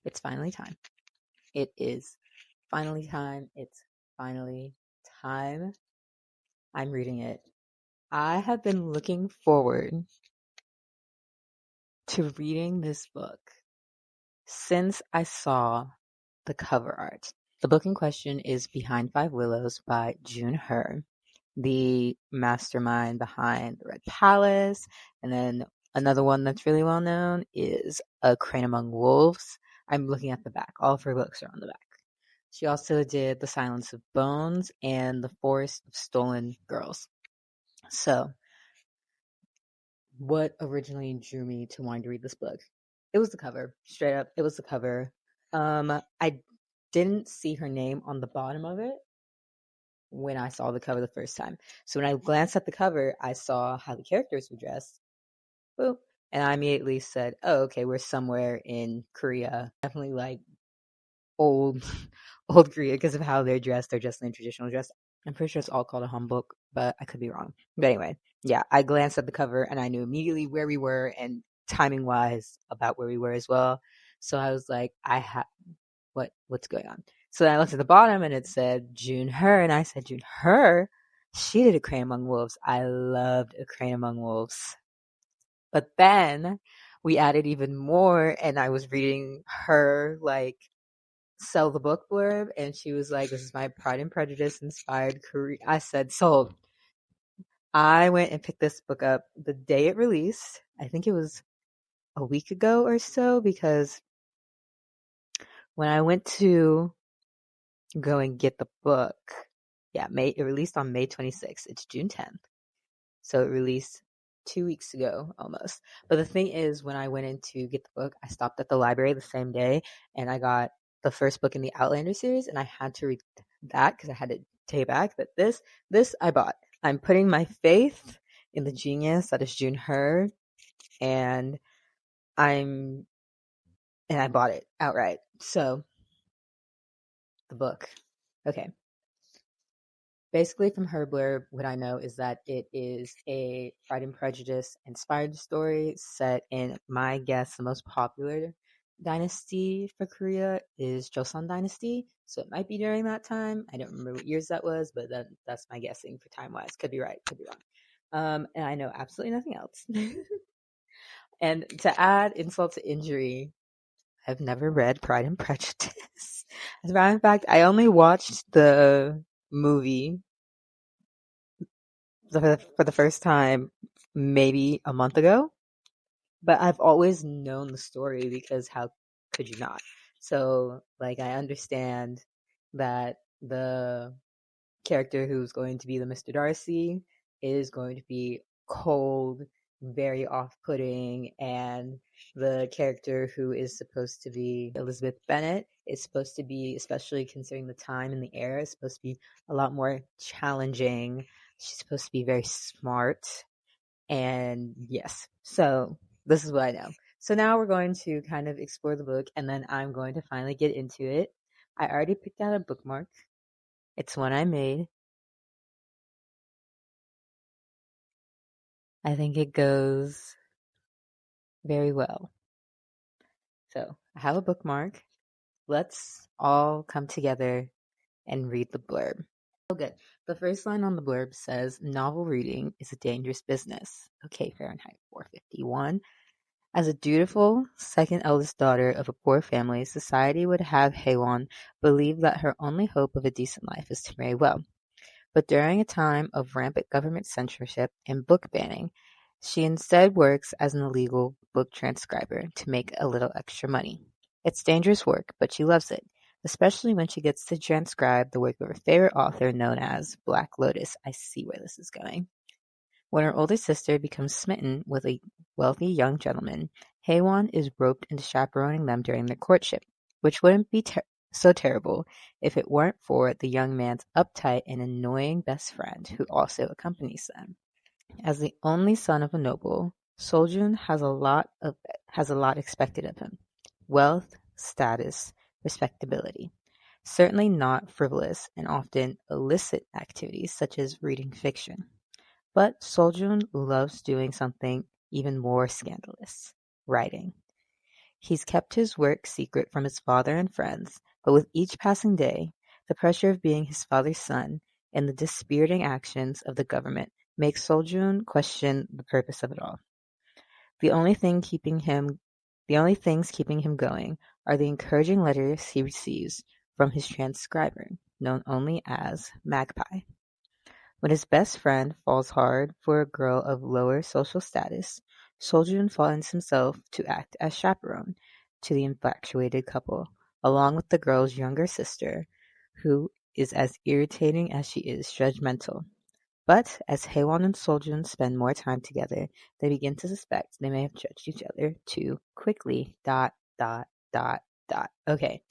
It's finally time. It is finally time. It's finally time. I'm reading it. I have been looking forward to reading this book since I saw the cover art. The book in question is Behind Five Willows by June Hur, the mastermind behind The Red Palace. And then another one that's really well known is A Crane Among Wolves. I'm looking at the back. All of her books are on the back. She also did The Silence of Bones and The Forest of Stolen Girls. So, what originally drew me to wanting to read this book? It was the cover. Straight up, it was the cover. I didn't see her name on the bottom of it when I saw the cover the first time. So when I glanced at the cover, I saw how the characters were dressed. Boop. And I immediately said, oh, okay, we're somewhere in Korea. Definitely like old old Korea because of how they're dressed. They're dressed in traditional dress. I'm pretty sure it's all called a hanbok, but I could be wrong. But anyway, yeah, I glanced at the cover and I knew immediately where we were and timing wise about where we were as well. So I was like, what's going on? So then I looked at the bottom and it said June Hur, and I said, June Hur? She did A Crane Among Wolves. I loved A Crane Among Wolves. But then we added even more, and I was reading her like sell the book blurb, and she was like, this is my Pride and Prejudice inspired career. I said, sold. I went and picked this book up the day it released. I think it was a week ago or so, because when I went to go and get the book, yeah, it released on May 26th. It's June 10th. So it released 2 weeks ago almost. But the thing is, when I went in to get the book, I stopped at the library the same day and I got the first book in the Outlander series, and I had to read that because I had to take it back. But this I bought. I'm putting my faith in the genius that is June Hur, and I bought it outright. So the book. Okay. Basically, from her blurb, what I know is that it is a Pride and Prejudice inspired story set in, my guess, the most popular dynasty for Korea is Joseon Dynasty. So it might be during that time. I don't remember what years that was, but that's my guessing for time wise. Could be right, could be wrong. And I know absolutely nothing else. And to add insult to injury, I've never read Pride and Prejudice. As a matter of fact, I only watched the movie for the first time maybe a month ago, but I've always known the story because how could you not? So, like, I understand that the character who's going to be the Mr. Darcy is going to be cold, very off-putting, and the character who is supposed to be Elizabeth Bennet is supposed to be, especially considering the time and the era, is supposed to be a lot more challenging. She's supposed to be very smart, and yes, so this is what I know. So now we're going to kind of explore the book, and then I'm going to finally get into it. I already picked out a bookmark. It's one I made. I think it goes very well. So I have a bookmark. Let's all come together and read the blurb. Okay, the first line on the blurb says, novel reading is a dangerous business. Okay, Fahrenheit 451. As a dutiful second eldest daughter of a poor family, society would have Haewon believe that her only hope of a decent life is to marry well. But during a time of rampant government censorship and book banning, she instead works as an illegal book transcriber to make a little extra money. It's dangerous work, but she loves it, especially when she gets to transcribe the work of her favorite author known as Black Lotus. I see where this is going. When her older sister becomes smitten with a wealthy young gentleman, Haewon is roped into chaperoning them during their courtship, which wouldn't be so terrible if it weren't for the young man's uptight and annoying best friend who also accompanies them. As the only son of a noble, Soljun has a lot expected of him: wealth, status, respectability. Certainly not frivolous and often illicit activities such as reading fiction. But Soljun loves doing something even more scandalous: writing. He's kept his work secret from his father and friends, but with each passing day, the pressure of being his father's son and the dispiriting actions of the government make Soljun question the purpose of it all. The only thing keeping him the only things keeping him going are the encouraging letters he receives from his transcriber, known only as Magpie. When his best friend falls hard for a girl of lower social status, Soljun finds himself to act as chaperone to the infatuated couple, along with the girl's younger sister, who is as irritating as she is judgmental. But as Haewon and Soljun spend more time together, they begin to suspect they may have judged each other too quickly. Dot, dot, dot, dot. Okay,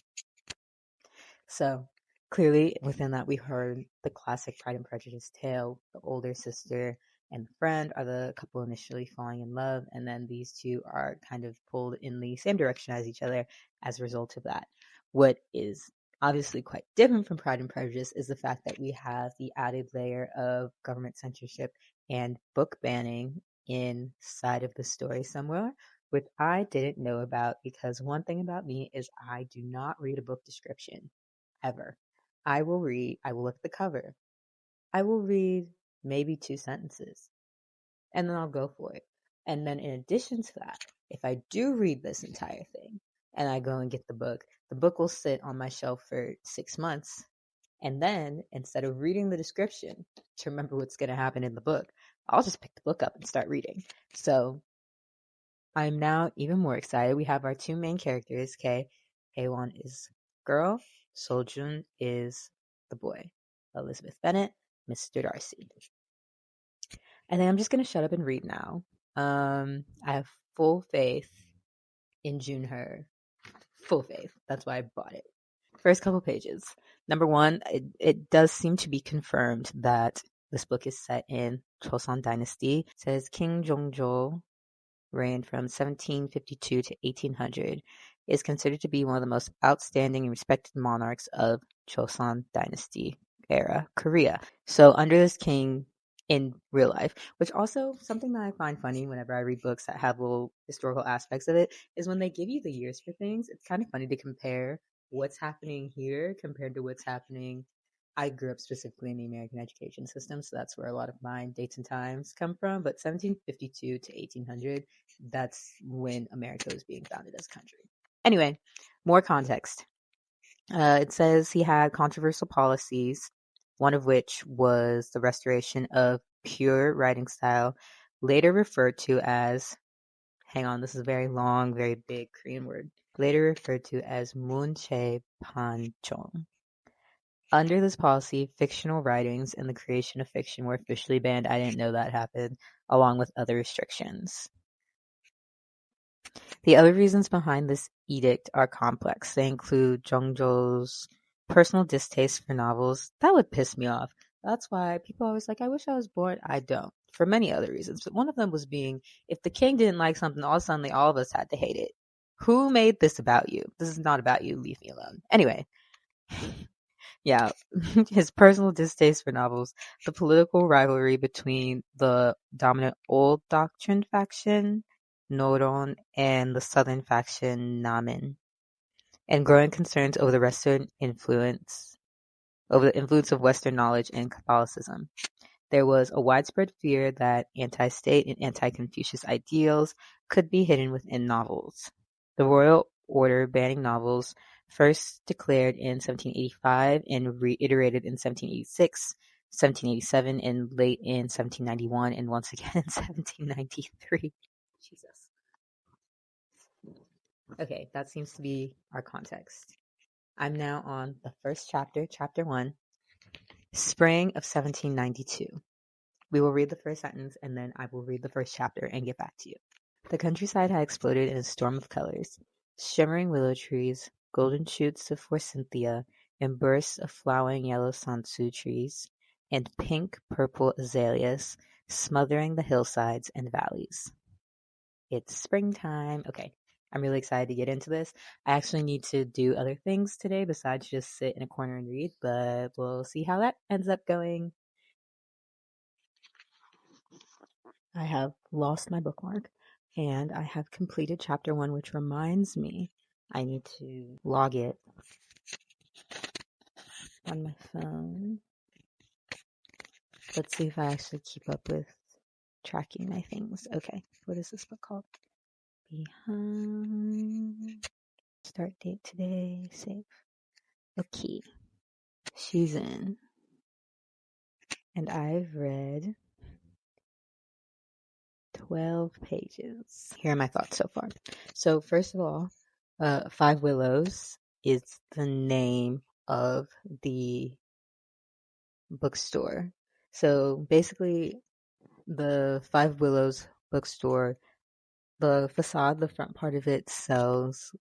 so clearly within that we heard the classic Pride and Prejudice tale. The older sister and the friend are the couple initially falling in love, and then these two are kind of pulled in the same direction as each other as a result of that. What is obviously quite different from Pride and Prejudice is the fact that we have the added layer of government censorship and book banning inside of the story somewhere, which I didn't know about because one thing about me is I do not read a book description ever. I will look at the cover. I will read maybe 2 sentences and then I'll go for it. And then in addition to that, if I do read this entire thing and I go and get the book will sit on my shelf for 6 months. And then instead of reading the description to remember what's going to happen in the book, I'll just pick the book up and start reading. So I'm now even more excited. We have our two main characters, okay? Haewon is girl, Soljun is the boy. Elizabeth Bennet, Mr. Darcy. And then I'm just gonna shut up and read now. I have full faith in June Hur. Full faith. That's why I bought it. First couple pages. Number one, it does seem to be confirmed that this book is set in Joseon Dynasty. It says King Jongjo reigned from 1752 to 1800, is considered to be one of the most outstanding and respected monarchs of Joseon Dynasty era Korea. So under this king in real life, which also something that I find funny whenever I read books that have little historical aspects of it, is when they give you the years for things, it's kind of funny to compare what's happening here compared to what's happening. I grew up specifically in the American education system, so that's where a lot of my dates and times come from. But 1752 to 1800, that's when America was being founded as a country. Anyway, more context. It says he had controversial policies, one of which was the restoration of pure writing style, later referred to as, hang on, this is a very long, very big Korean word, later referred to as Munche Panchong. Under this policy, fictional writings and the creation of fiction were officially banned. I didn't know that happened, along with other restrictions. The other reasons behind this edict are complex. They include Jongjo's personal distaste for novels. That would piss me off. That's why people are always like, I wish I was born. I don't. For many other reasons. But one of them was being, if the king didn't like something, all of a sudden all of us had to hate it. Who made this about you? This is not about you. Leave me alone. Anyway. Yeah, his personal distaste for novels, the political rivalry between the dominant Old Doctrine faction, Noron, and the Southern faction, Namen, and growing concerns over the influence of Western knowledge and Catholicism. There was a widespread fear that anti-state and anti-Confucius ideals could be hidden within novels. The royal order banning novels, first declared in 1785 and reiterated in 1786, 1787, and late in 1791, and once again in 1793. Jesus. Okay, that seems to be our context. I'm now on the first chapter, chapter 1, spring of 1792. We will read the first sentence and then I will read the first chapter and get back to you. The countryside had exploded in a storm of colors. Shimmering willow trees, golden shoots of forsythia, and bursts of flowering yellow sansu trees, and pink-purple azaleas smothering the hillsides and valleys. It's springtime. Okay, I'm really excited to get into this. I actually need to do other things today besides just sit in a corner and read, but we'll see how that ends up going. I have lost my bookmark. And I have completed chapter 1, which reminds me I need to log it on my phone. Let's see if I actually keep up with tracking my things. Okay, what is this book called? Behind. Start date today. Save. Okay. She's in. And I've read 12 pages. Here are my thoughts so far. So, first of all, Five Willows is the name of the bookstore. So, basically, the Five Willows bookstore, the facade, the front part of it sells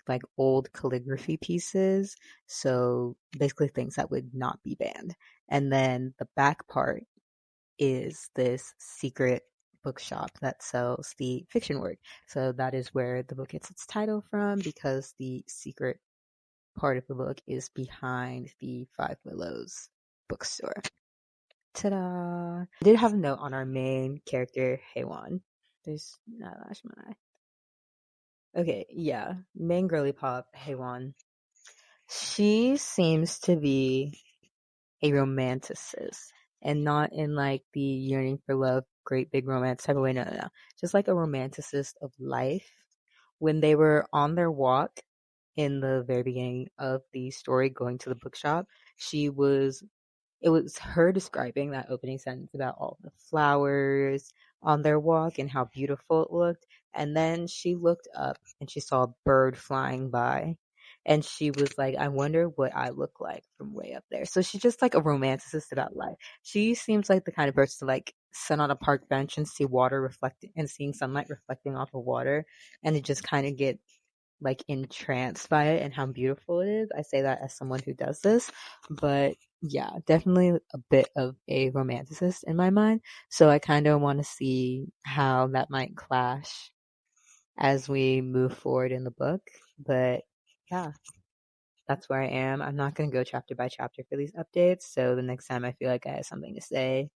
like old calligraphy pieces. So, basically, things that would not be banned. And then the back part is this secret bookshop that sells the fiction work. So that is where the book gets its title from, because the secret part of the book is behind the Five Willows bookstore. Ta-da! I did have a note on our main character, Heywan. There's not my. Okay, yeah. Main girly pop, Heywan. She seems to be a romanticist, and not in like the yearning for love, great big romance type of way. No, no, no. Just like a romanticist of life. When they were on their walk in the very beginning of the story, going to the bookshop, it was her describing that opening sentence about all the flowers on their walk and how beautiful it looked. And then she looked up and she saw a bird flying by. And she was like, I wonder what I look like from way up there. So she's just like a romanticist about life. She seems like the kind of person to like sit on a park bench and see water reflecting and seeing sunlight reflecting off of water, and to just kind of get like entranced by it and how beautiful it is. I say that as someone who does this, but yeah, definitely a bit of a romanticist in my mind. So I kind of want to see how that might clash as we move forward in the book. But yeah, that's where I am. I'm not going to go chapter by chapter for these updates. So the next time I feel like I have something to say,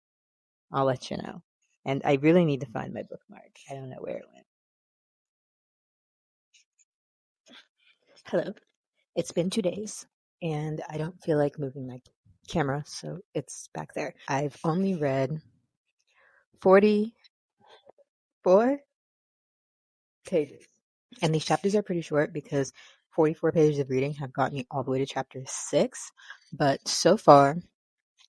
I'll let you know. And I really need to find my bookmark. I don't know where it went. Hello. It's been 2 days, and I don't feel like moving my camera, so it's back there. I've only read 44 pages, and these chapters are pretty short because 44 pages of reading have got me all the way to chapter 6. But so far,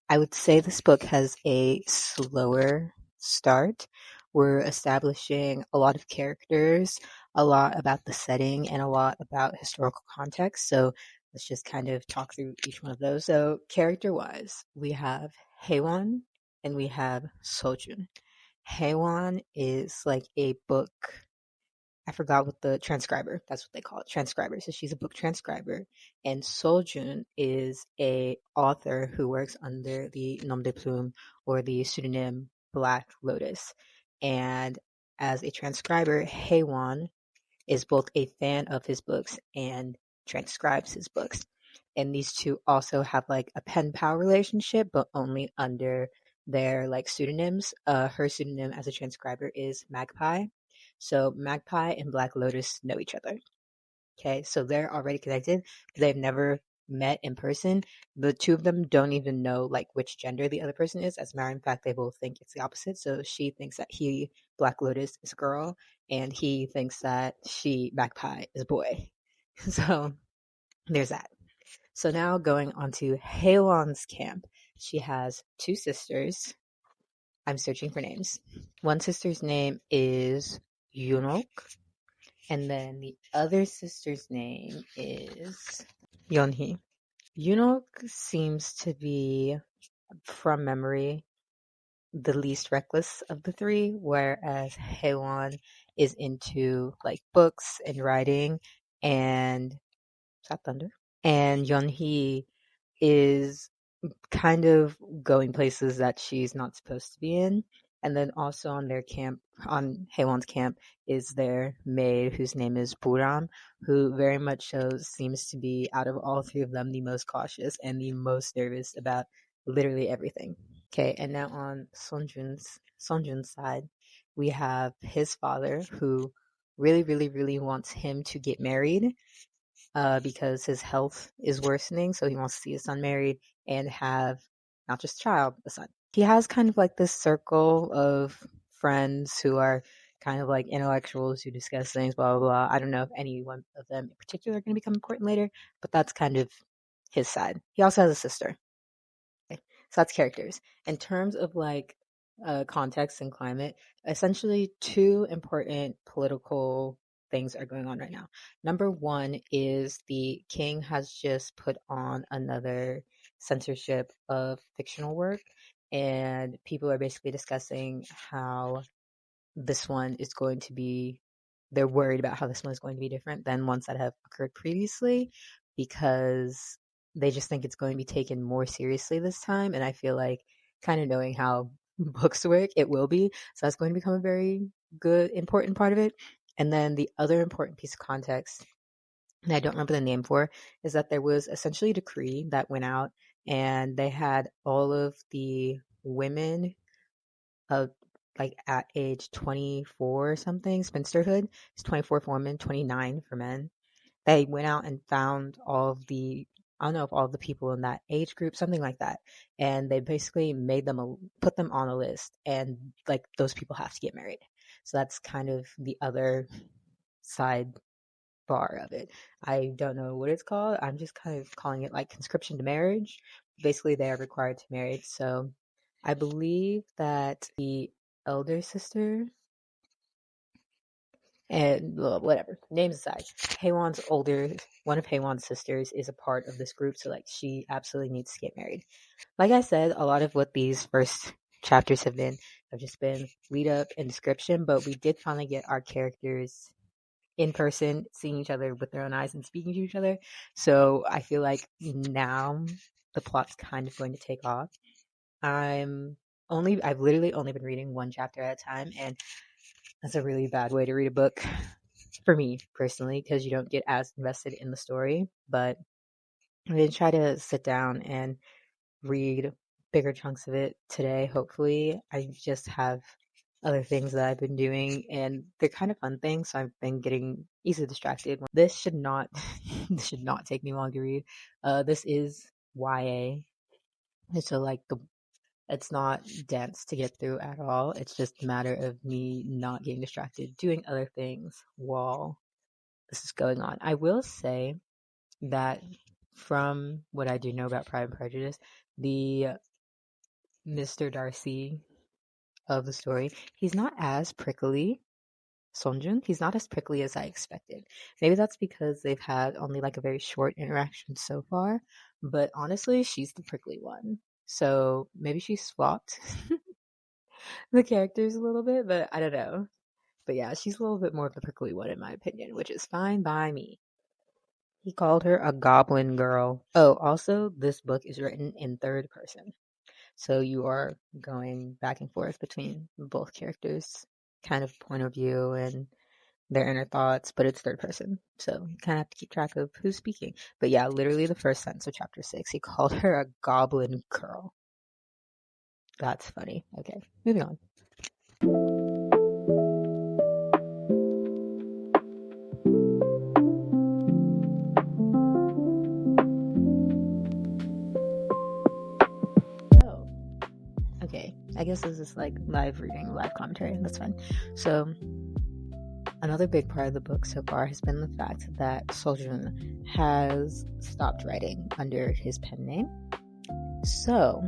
I would say this book has a slower start. We're establishing a lot of characters, a lot about the setting, and a lot about historical context. So let's just kind of talk through each one of those. So character-wise, we have Haewon and we have Sojun. Haewon is like a book, I forgot what the transcriber, that's what they call it, transcriber. So she's a book transcriber. And Soljun is a author who works under the nom de plume or the pseudonym Black Lotus. And as a transcriber, Haewon is both a fan of his books and transcribes his books. And these two also have like a pen pal relationship, but only under their like pseudonyms. Her pseudonym as a transcriber is Magpie. So Magpie and Black Lotus know each other. Okay, so they're already connected, but they've never met in person. The two of them don't even know like which gender the other person is. As a matter of fact, they both think it's the opposite. So she thinks that Black Lotus, is a girl, and he thinks that Magpie, is a boy. So there's that. So now going on to Halon's camp. She has two sisters. I'm searching for names. One sister's name is Yunok, and then the other sister's name is Yeonhee. Yunok seems to be, from memory, the least reckless of the three, whereas Haewon is into like books and writing, and is that thunder? And Yeonhee is kind of going places that she's not supposed to be in. And then also on their camp, on Haewon's camp, is their maid whose name is Buram, who very much seems to be, out of all three of them, the most cautious and the most nervous about literally everything. Okay, and now on Sonjun's side, we have his father who really, really, really wants him to get married because his health is worsening. So he wants to see his son married and have not just a child, a son. He has kind of like this circle of friends who are kind of like intellectuals who discuss things, blah, blah, blah. I don't know if any one of them in particular are going to become important later, but that's kind of his side. He also has a sister. Okay. So that's characters. In terms of like context and climate, essentially two important political things are going on right now. Number one is the king has just put on another censorship of fictional work, and people are basically discussing how this one is going to be, they're worried about how this one is going to be different than ones that have occurred previously because they just think it's going to be taken more seriously this time. And I feel like, kind of knowing how books work, it will be. So that's going to become a very good, important part of it. And then the other important piece of context, and I don't remember the name for, is that there was essentially a decree that went out and they had all of the women of like at age 24 or something, spinsterhood. It's 24 for women, 29 for men. They went out and found all of the, I don't know if all of the people in that age group, something like that. And they basically made them, put them on a list, and like those people have to get married. So that's kind of the other side bar of it. I don't know what it's called. I'm just kind of calling it like conscription to marriage. Basically, they are required to marry. So I believe that the elder sister, and whatever, names aside, Haewon's one of Haewon's sisters is a part of this group, so like she absolutely needs to get married. Like I said, a lot of what these first chapters have just been lead up and description, but we did finally get our characters in person, seeing each other with their own eyes and speaking to each other. So I feel like now the plot's kind of going to take off. I've literally only been reading one chapter at a time, and that's a really bad way to read a book for me personally, because you don't get as invested in the story. But I'm going to try to sit down and read bigger chunks of it today, hopefully. I just have other things that I've been doing, and they're kind of fun things, so I've been getting easily distracted. This should not this should not take me long to read. This is YA, so like it's not dense to get through at all. It's just a matter of me not getting distracted, doing other things while this is going on. I will say that from what I do know about Pride and Prejudice, the Mr. Darcy of the story, he's not as prickly. Sonjun, he's not as prickly as I expected. Maybe that's because they've had only like a very short interaction so far, but honestly, she's the prickly one. So maybe she swapped the characters a little bit, but I don't know. But yeah, she's a little bit more of the prickly one in my opinion, which is fine by me. He called her a goblin girl. Oh, also, this book is written in third person. So you are going back and forth between both characters' kind of point of view and their inner thoughts, but it's third person. So you kind of have to keep track of who's speaking. But yeah, literally the first sentence of chapter 6, he called her a goblin girl. That's funny. Okay, moving on. Oh, okay. I guess this is like live reading, live commentary. That's fine. So another big part of the book so far has been the fact that Soljun has stopped writing under his pen name. So,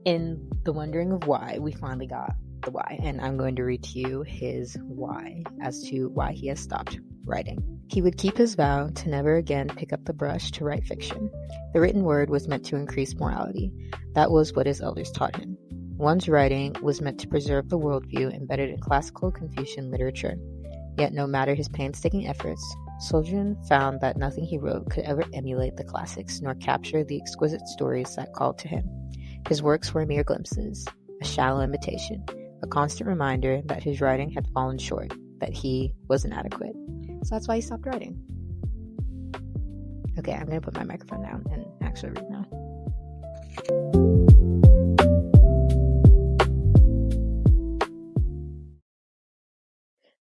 in the wondering of why, we finally got the why, and I'm going to read to you his why as to why he has stopped writing. He would keep his vow to never again pick up the brush to write fiction. The written word was meant to increase morality. That was what his elders taught him. One's writing was meant to preserve the worldview embedded in classical Confucian literature. Yet no matter his painstaking efforts, Soljun found that nothing he wrote could ever emulate the classics nor capture the exquisite stories that called to him. His works were mere glimpses, a shallow imitation, a constant reminder that his writing had fallen short, that he was inadequate. So that's why he stopped writing. Okay, I'm going to put my microphone down and actually read now.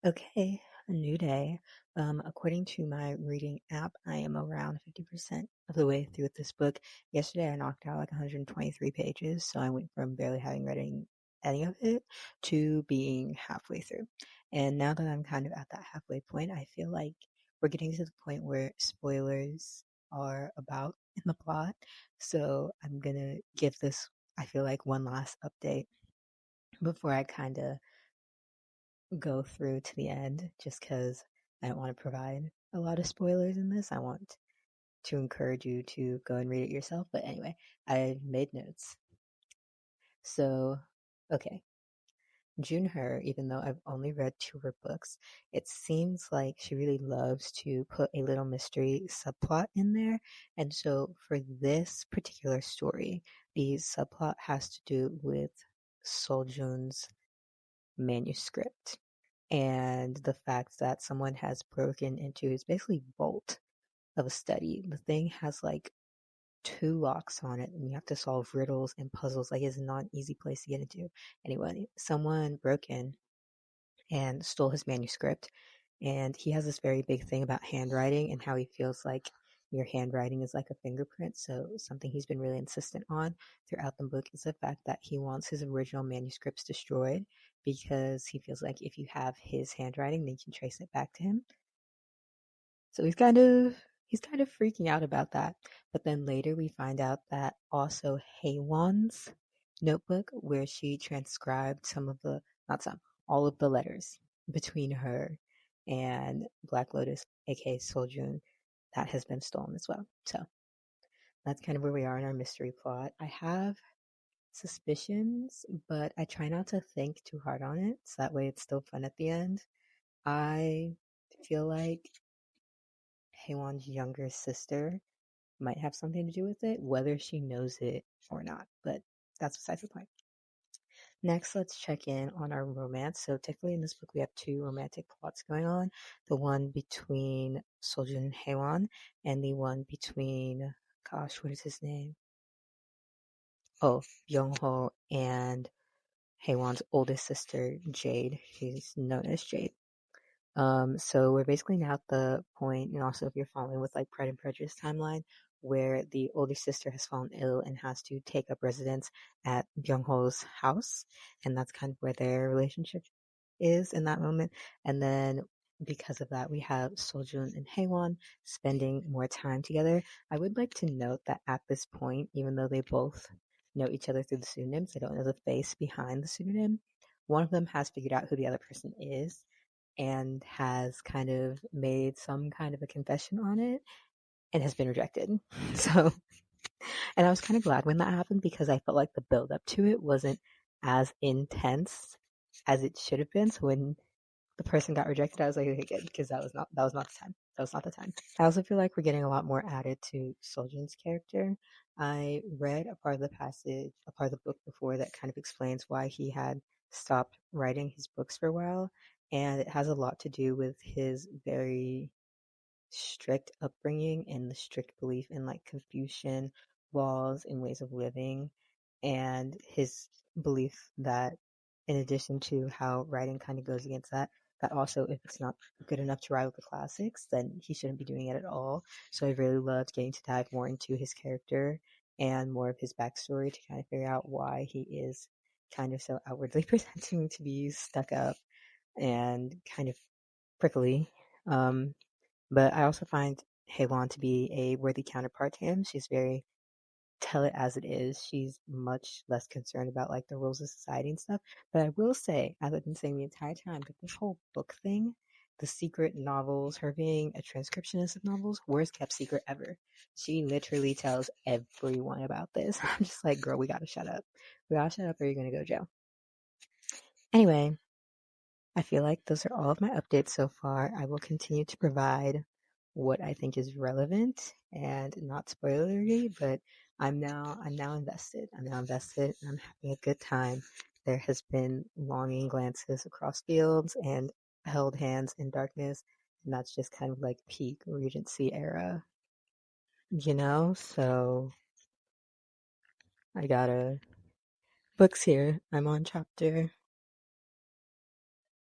Okay, a new day. According to my reading app, I am around 50% of the way through with this book. Yesterday, I knocked out like 123 pages, so I went from barely having read any of it to being halfway through. And now that I'm kind of at that halfway point, I feel like we're getting to the point where spoilers are about in the plot. So I'm gonna give this, I feel like, one last update before I kind of go through to the end just because I don't want to provide a lot of spoilers in this. I want to encourage you to go and read it yourself. But anyway, I made notes. So, okay. June Hur, even though I've only read two of her books, it seems like she really loves to put a little mystery subplot in there. And so for this particular story, the subplot has to do with Soljun's manuscript and the fact that someone has broken into his basically vault of a study. The thing has like two locks on it, and you have to solve riddles and puzzles. Like, it's not an easy place to get into. Anyway, someone broke in and stole his manuscript, and he has this very big thing about handwriting and how he feels like your handwriting is like a fingerprint. So something he's been really insistent on throughout the book is the fact that he wants his original manuscripts destroyed because he feels like if you have his handwriting, then you can trace it back to him. So he's kind of freaking out about that. But then later we find out that also Haywan's notebook, where she transcribed some of the, not some, all of the letters between her and Black Lotus, aka Soljun, that has been stolen as well. So that's kind of where we are in our mystery plot. I have suspicions, but I try not to think too hard on it, so that way it's still fun at the end. I feel like Haewon's younger sister might have something to do with it, whether she knows it or not, but that's besides the point. Next, let's check in on our romance. So, technically, in this book, we have two romantic plots going on, the one between Soljun and Haewon, and the one between, gosh, what is his name? Oh, Byung-ho and Haewon's oldest sister, Jade. She's known as Jade. So we're basically now at the point, and also if you're following with like Pride and Prejudice timeline, where the older sister has fallen ill and has to take up residence at Byung-ho's house, and that's kind of where their relationship is in that moment. And then because of that, we have Soljun and Haewon spending more time together. I would like to note that at this point, even though they both know each other through the pseudonyms, they don't know the face behind the pseudonym. One of them has figured out who the other person is and has kind of made some kind of a confession on it and has been rejected. So, and I was kind of glad when that happened because I felt like the build up to it wasn't as intense as it should have been. So when the person got rejected, I was like, okay, good, because that was not the time. That was not the time. I also feel like we're getting a lot more added to Soljin's character. I read a part of the passage, a part of the book before that kind of explains why he had stopped writing his books for a while, and it has a lot to do with his very strict upbringing and the strict belief in like Confucian laws and ways of living, and his belief that in addition to how writing kind of goes against that, that also if it's not good enough to rival the classics, then he shouldn't be doing it at all. So I really loved getting to dive more into his character and more of his backstory to kind of figure out why he is kind of so outwardly presenting to be stuck up and kind of prickly. Um, but I also find Haewon to be a worthy counterpart to him. She's very tell it as it is. She's much less concerned about like the rules of society and stuff. But I will say, as I've been saying the entire time, that this whole book thing, the secret novels, her being a transcriptionist of novels, worst kept secret ever. She literally tells everyone about this. I'm just like, girl, we gotta shut up. We gotta shut up or you're gonna go to jail. Anyway, I feel like those are all of my updates so far. I will continue to provide what I think is relevant and not spoilery, but I'm now invested. I'm now invested and I'm having a good time. There has been longing glances across fields and held hands in darkness, and that's just kind of like peak Regency era, you know? So I got a books here. I'm on chapter.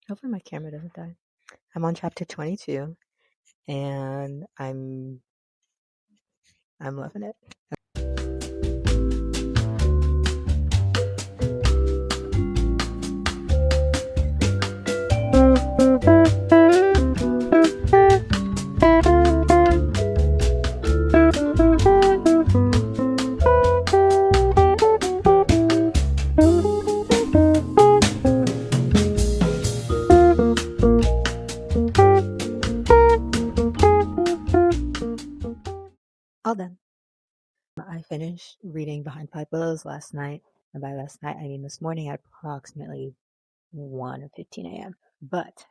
Hopefully my camera doesn't die. I'm on chapter 22, and I'm loving it. All done. I finished reading Behind Five Willows last night, and by last night I mean this morning at approximately 1:15 a.m. But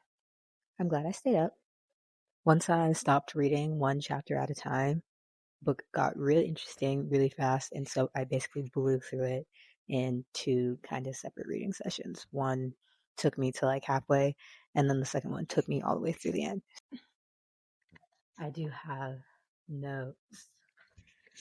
I'm glad I stayed up. Once I stopped reading one chapter at a time, the book got really interesting really fast, and so I basically blew through it in two kind of separate reading sessions. One took me to like halfway, and then the second one took me all the way through the end. I do have notes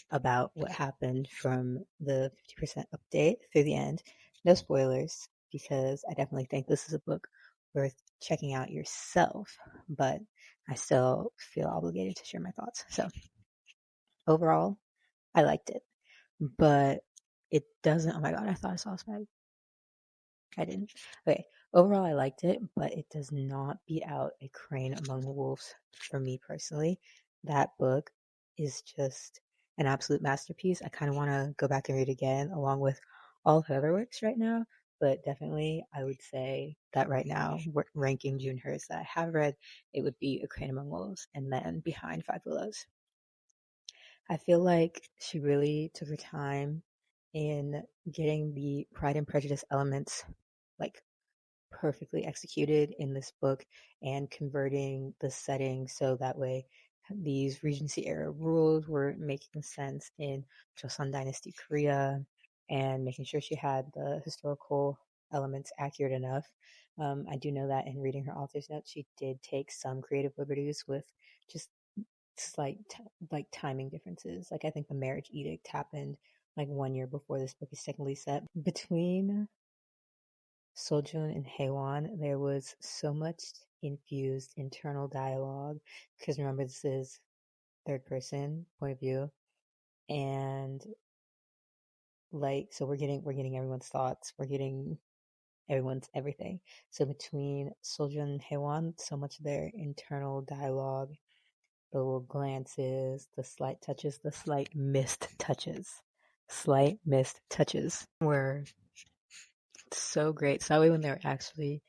about what happened from the 50% update through the end. No spoilers, because I definitely think this is a book worth checking out yourself, but I still feel obligated to share my thoughts. So, overall, I liked it, but it doesn't. Oh my god, I thought I saw a spider. I didn't. Okay, overall, I liked it, but it does not beat out A Crane Among the Wolves for me personally. That book is just an absolute masterpiece. I kind of want to go back and read again, along with all of her other works right now. But definitely, I would say that right now, ranking June Hur's that I have read, it would be A Crane Among Wolves, and then behind Five Willows. I feel like she really took her time in getting the Pride and Prejudice elements like perfectly executed in this book and converting the setting so that way these Regency era rules were making sense in Joseon Dynasty Korea and making sure she had the historical elements accurate enough. I do know that in reading her author's notes, she did take some creative liberties with just slight like timing differences. Like I think the marriage edict happened like 1 year before this book is technically set. Between Sojourn and Haewon, there was so much infused internal dialogue because remember this is third person point of view, and like so we're getting everyone's thoughts, we're getting everyone's everything. So between Sojourn and Haewon, so much of their internal dialogue, the little glances, the slight touches, the slight missed touches were so great. So that way when they're actually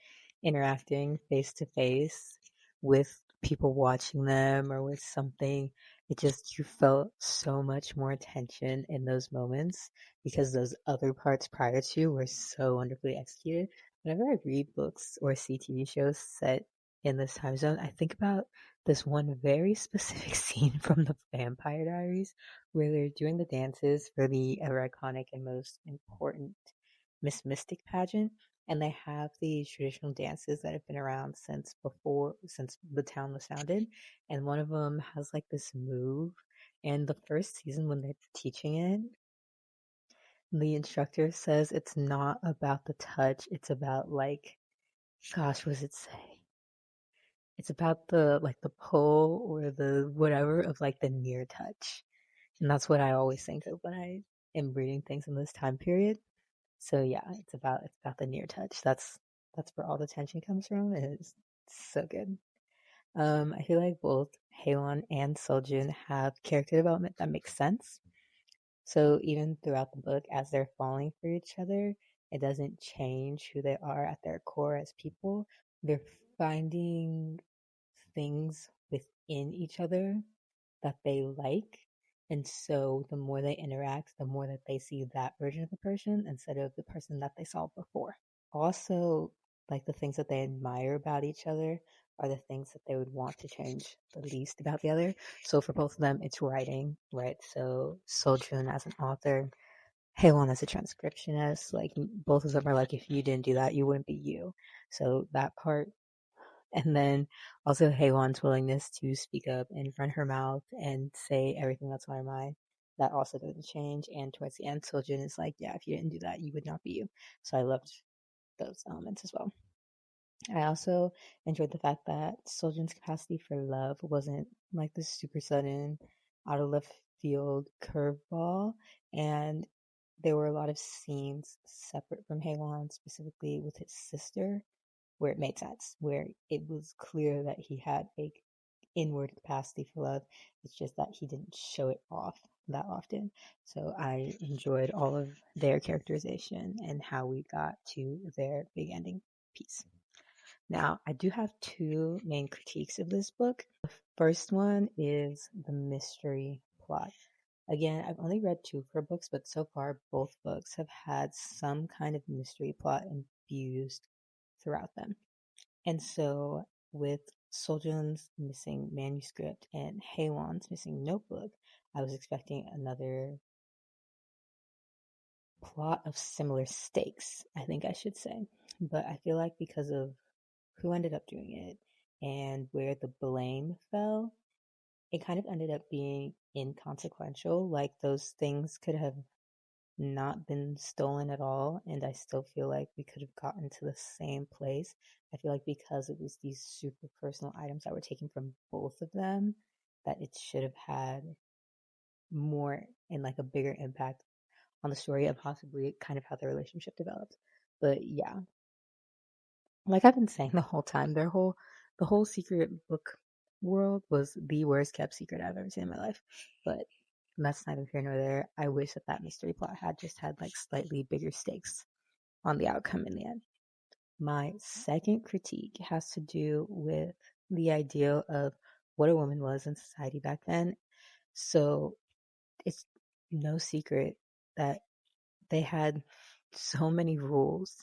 interacting face to face with people watching them or with something, it just you felt so much more tension in those moments because those other parts prior to were so wonderfully executed. Whenever I read books or see TV shows set in this time zone, I think about this one very specific scene from the Vampire Diaries where they're doing the dances for the ever iconic and most important Miss Mystic pageant, and they have these traditional dances that have been around since the town was founded. And one of them has like this move. And the first season, when they're teaching it, the instructor says it's not about the touch, it's about like, gosh, what does it say? It's about the like the pull or the whatever of like the near touch. And that's what I always think of when I am reading things in this time period. So yeah, it's about the near touch. That's where all the tension comes from. It's so good. I feel like both Haewon and Seoljun have character development that makes sense. So even throughout the book, as they're falling for each other, it doesn't change who they are at their core as people. They're finding things within each other that they like. And so the more they interact, the more that they see that version of the person instead of the person that they saw before. Also, like the things that they admire about each other are the things that they would want to change the least about the other. So for both of them, it's writing, right? So Soljun as an author, Haewon as a transcriptionist, like both of them are like, if you didn't do that, you wouldn't be you. So that part, and then also Haewon's willingness to speak up and run her mouth and say everything that's on her mind. That also doesn't change. And towards the end, Soljin is like, yeah, if you didn't do that, you would not be you. So I loved those elements as well. I also enjoyed the fact that Soljin's capacity for love wasn't like this super sudden, out of left field curveball, and there were a lot of scenes separate from Haewon, specifically with his sister, where it made sense, where it was clear that he had a inward capacity for love. It's just that he didn't show it off that often. So I enjoyed all of their characterization and how we got to their big ending piece. Now, I do have two main critiques of this book. The first one is the mystery plot. Again, I've only read two of her books, but so far both books have had some kind of mystery plot infused throughout them. And so, with Soljun's missing manuscript and Haewon's missing notebook, I was expecting another plot of similar stakes, I think I should say. But I feel like because of who ended up doing it and where the blame fell, it kind of ended up being inconsequential. Like those things could have not been stolen at all, and I still feel like we could have gotten to the same place. I feel like because it was these super personal items that were taken from both of them, that it should have had more and like a bigger impact on the story and possibly kind of how their relationship developed. But yeah, like I've been saying the whole time, the whole secret book world was the worst kept secret I've ever seen in my life. But that's neither here nor there. I wish that that mystery plot had just had like slightly bigger stakes on the outcome in the end. My second critique has to do with the ideal of what a woman was in society back then. So it's no secret that they had so many rules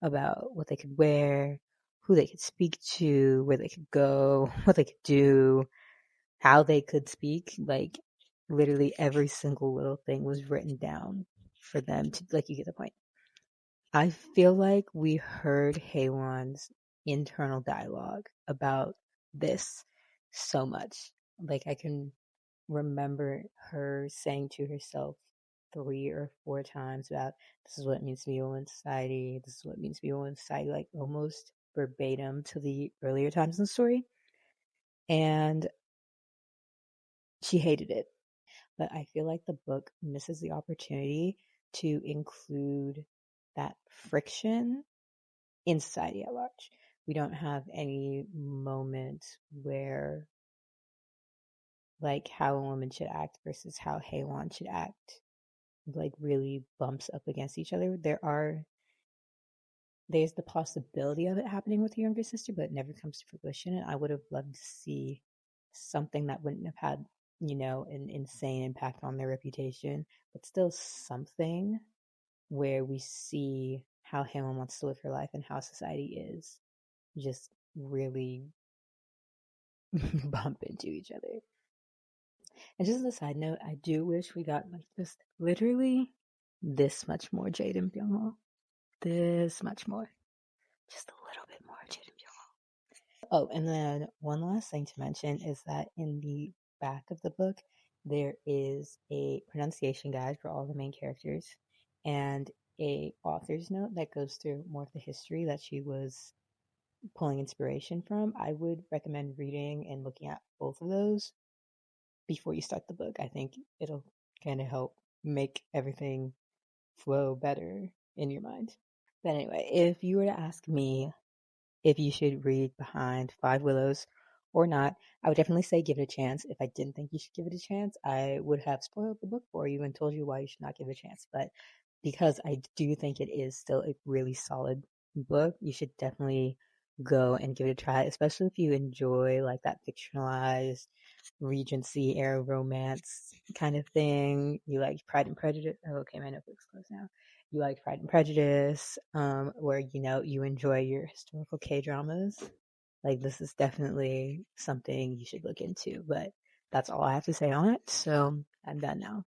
about what they could wear, who they could speak to, where they could go, what they could do, how they could speak. Like literally every single little thing was written down for them to, like, you get the point. I feel like we heard Haewon's internal dialogue about this so much. Like I can remember her saying to herself 3 or 4 times about this is what it means to be a woman in society, this is what it means to be a woman in society, like almost verbatim to the earlier times in the story. And she hated it. But I feel like the book misses the opportunity to include that friction in society at large. We don't have any moment where like how a woman should act versus how Haewon should act like really bumps up against each other. There's the possibility of it happening with your younger sister, but it never comes to fruition. And I would have loved to see something that wouldn't have had, an insane impact on their reputation, but still something where we see how Hannah wants to live her life and how society is just really bump into each other. And just as a side note, I do wish we got like just literally this much more Jade and Byung-ho. This much more. Just a little bit more Jade and Byung-ho. Oh, and then one last thing to mention is that in the back of the book, there is a pronunciation guide for all the main characters and a author's note that goes through more of the history that she was pulling inspiration from. I would recommend reading and looking at both of those before you start the book. I think it'll kind of help make everything flow better in your mind. But anyway, if you were to ask me if you should read Behind Five Willows or not, I would definitely say give it a chance. If I didn't think you should give it a chance, I would have spoiled the book for you and told you why you should not give it a chance. But because I do think it is still a really solid book, you should definitely go and give it a try, especially if you enjoy like that fictionalized Regency era romance kind of thing. You like Pride and Prejudice. Oh, okay, my notebook's closed now. You like Pride and Prejudice, where you enjoy your historical K dramas. Like this is definitely something you should look into. But that's all I have to say on it. So I'm done now.